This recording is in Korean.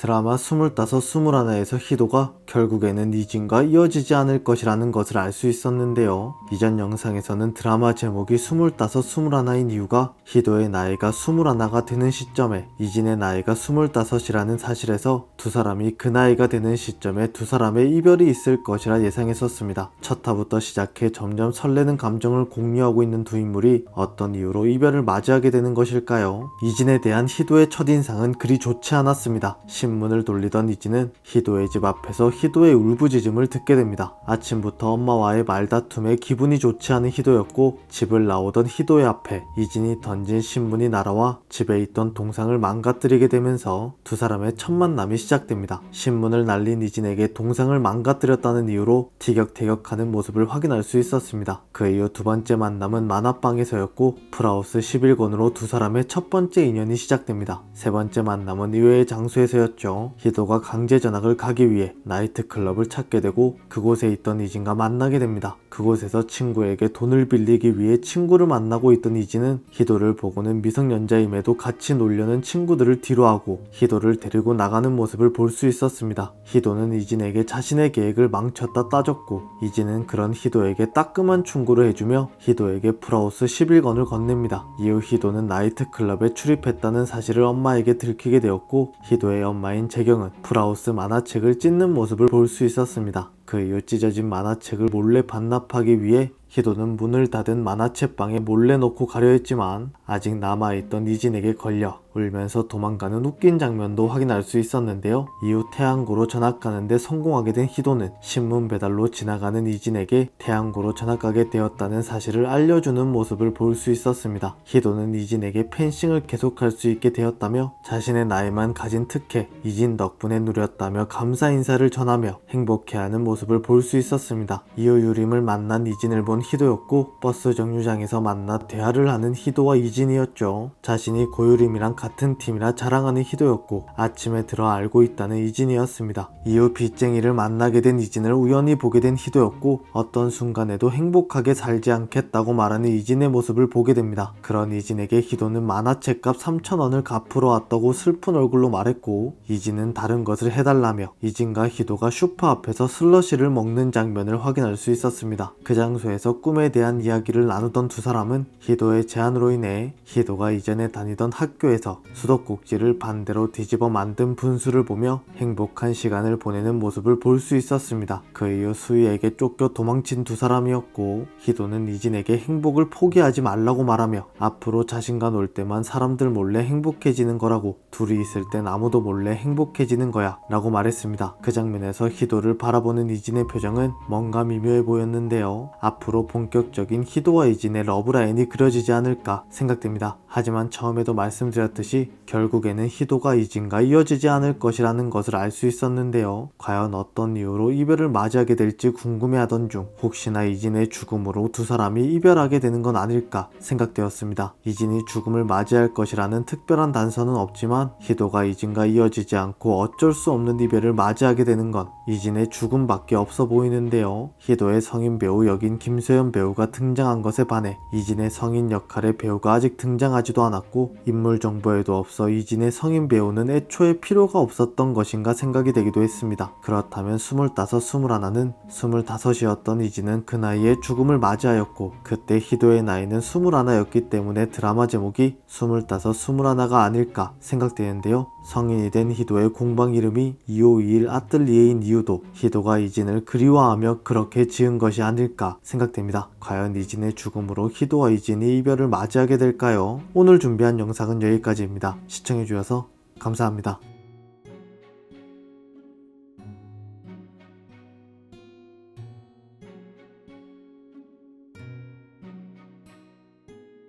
드라마 25, 21에서 희도가 결국에는 이진과 이어지지 않을 것이라는 것을 알 수 있었는데요. 이전 영상에서는 드라마 제목이 25, 21인 이유가 희도의 나이가 21가 되는 시점에 이진의 나이가 25이라는 사실에서 두 사람이 그 나이가 되는 시점에 두 사람의 이별이 있을 것이라 예상했었습니다. 첫 화부터 시작해 점점 설레는 감정을 공유하고 있는 두 인물이 어떤 이유로 이별을 맞이하게 되는 것일까요? 이진에 대한 희도의 첫인상은 그리 좋지 않았습니다. 신문을 돌리던 이진은 희도의 집 앞에서 희도의 울부짖음을 듣게 됩니다. 아침부터 엄마와의 말다툼에 기분이 좋지 않은 희도였고 집을 나오던 희도의 앞에 이진이 던진 신문이 날아와 집에 있던 동상을 망가뜨리게 되면서 두 사람의 첫 만남이 시작됩니다. 신문을 날린 이진에게 동상을 망가뜨렸다는 이유로 티격태격하는 모습을 확인할 수 있었습니다. 그 이후 두 번째 만남은 만화방에서였고 풀하우스 11권으로 두 사람의 첫 번째 인연이 시작됩니다. 세 번째 만남은 의외의 장소에서였죠. 희도가 강제 전학을 가기 위해 나이트클럽을 찾게 되고 그곳에 있던 이진과 만나게 됩니다. 그곳에서 친구에게 돈을 빌리기 위해 친구를 만나고 있던 이진은 희도를 보고는 미성년자임에도 같이 놀려는 친구들을 뒤로하고 희도를 데리고 나가는 모습을 볼 수 있었습니다. 희도는 이진에게 자신의 계획을 망쳤다 따졌고 이진은 그런 희도에게 따끔한 충고를 해주며 희도에게 풀하우스 11권을 건넵니다. 이후 희도는 나이트클럽에 출입했다는 사실을 엄마에게 들키게 되었고 희도의 엄마인 재경은 풀하우스 만화책을 찢는 모습을 볼 수 있었습니다. 그 이후 찢어진 만화책을 몰래 반납하기 위해 희도는 문을 닫은 만화책방에 몰래 놓고 가려 했지만 아직 남아있던 이진에게 걸려 울면서 도망가는 웃긴 장면도 확인할 수 있었는데요. 이후 태안고로 전학 가는데 성공하게 된 희도는 신문 배달로 지나가는 이진에게 태안고로 전학 가게 되었다는 사실을 알려주는 모습을 볼 수 있었습니다. 희도는 이진에게 펜싱을 계속할 수 있게 되었다며 자신의 나이만 가진 특혜 이진 덕분에 누렸다며 감사 인사를 전하며 행복해하는 모습을 볼 수 있었습니다. 이후 유림을 만난 이진을 본 희도였고 버스 정류장에서 만나 대화를 하는 희도와 이진이었죠. 자신이 고유림이랑 같은 팀이라 자랑하는 희도였고 아침에 들어 알고 있다는 이진이었습니다. 이후 빚쟁이를 만나게 된 이진을 우연히 보게 된 희도였고 어떤 순간에도 행복하게 살지 않겠다고 말하는 이진의 모습을 보게 됩니다. 그런 이진에게 희도는 만화책값 3,000원을 갚으러 왔다고 슬픈 얼굴로 말했고 이진은 다른 것을 해달라며 이진과 희도가 슈퍼 앞에서 슬러시를 먹는 장면을 확인할 수 있었습니다. 그 장소에서 꿈에 대한 이야기를 나누던 두 사람은 희도의 제안으로 인해 희도가 이전에 다니던 학교에서 수도꼭지를 반대로 뒤집어 만든 분수를 보며 행복한 시간을 보내는 모습을 볼 수 있었습니다. 그 이후 수희에게 쫓겨 도망친 두 사람이었고 희도는 이진에게 행복을 포기하지 말라고 말하며 앞으로 자신과 놀 때만 사람들 몰래 행복해지는 거라고 둘이 있을 땐 아무도 몰래 행복해지는 거야 라고 말했습니다. 그 장면에서 희도를 바라보는 이진의 표정은 뭔가 미묘해 보였는데요. 앞으로 본격적인 희도와 이진의 러브라인이 그려지지 않을까 생각됩니다. 하지만 처음에도 말씀드렸듯이 결국에는 희도가 이진과 이어지지 않을 것이라는 것을 알 수 있었는데요. 과연 어떤 이유로 이별을 맞이하게 될지 궁금해하던 중 혹시나 이진의 죽음으로 두 사람이 이별하게 되는 건 아닐까 생각되었습니다. 이진이 죽음을 맞이할 것이라는 특별한 단서는 없지만 희도가 이진과 이어지지 않고 어쩔 수 없는 이별을 맞이하게 되는 건 이진의 죽음밖에 없어 보이는데요. 희도의 성인 배우 역인 김소연 배우가 등장한 것에 반해 이진의 성인 역할의 배우가 아직 등장하지도 않았고 인물 정보에도 없어 이진의 성인 배우는 애초에 필요가 없었던 것인가 생각이 되기도 했습니다. 그렇다면 25, 21는 25이었던 이진은 그 나이에 죽음을 맞이하였고 그때 희도의 나이는 21였기 때문에 드라마 제목이 25, 21가 아닐까 생각되는데요. 성인이 된 희도의 공방 이름이 2521 아뜰리에인 이유도 희도가 이진을 그리워하며 그렇게 지은 것이 아닐까 생각됩니다. 과연 이진의 죽음으로 희도와 이진이 이별을 맞이하게 될까요? 오늘 준비한 영상은 여기까지입니다. 시청해주셔서 감사합니다.